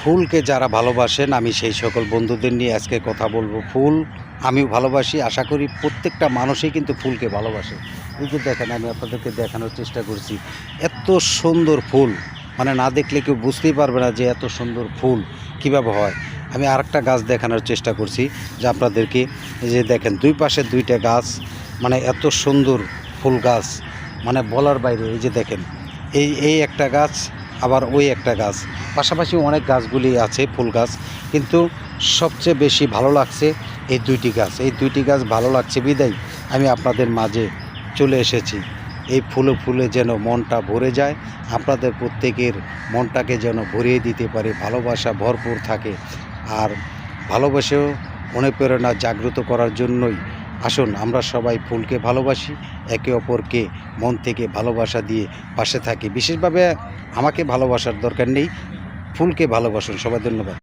ফুলকে যারা ভালোবাসেন আমি সেই সকল বন্ধুদের নিয়ে আজকে কথা বলবো। ফুল আমিও ভালোবাসি, আশা করি প্রত্যেকটা মানুষই কিন্তু ফুলকে ভালোবাসে। এই যে দেখেন, আমি আপনাদেরকে দেখানোর চেষ্টা করছি, এত সুন্দর ফুল, মানে না দেখলে কেউ বুঝতেই পারবে না যে এত সুন্দর ফুল কীভাবে হয়। আমি আরেকটা গাছ দেখানোর চেষ্টা করছি যে আপনাদেরকে, এই যে দেখেন দুই পাশে দুইটা গাছ, মানে এত সুন্দর ফুল গাছ, মানে বলার বাইরে। এই যে দেখেন, এই একটা গাছ, আবার ওই একটা গাছ, পাশাপাশি অনেক গাছগুলি আছে ফুল গাছ, কিন্তু সবচেয়ে বেশি ভালো লাগছে এই দুইটি গাছ ভালো লাগছে বিদায় আমি আপনাদের মাঝে চলে এসেছি। এই ফুলে ফুলে যেন মনটা ভরে যায়, আপনাদের প্রত্যেকের মনটাকে যেন ভরিয়ে দিতে পারে, ভালোবাসা ভরপুর থাকে। আর ভালোবাসেও অনুপ্রেরণা জাগ্রত করার জন্যই আসুন আমরা সবাই ফুলকে ভালোবাসি, একে অপরকে মন থেকে ভালোবাসা দিয়ে পাশে থাকি। বিশেষভাবে আমাকে ভালোবাসার দরকার নেই, ফুলকে ভালোবাসুন সবাই। ধন্যবাদ।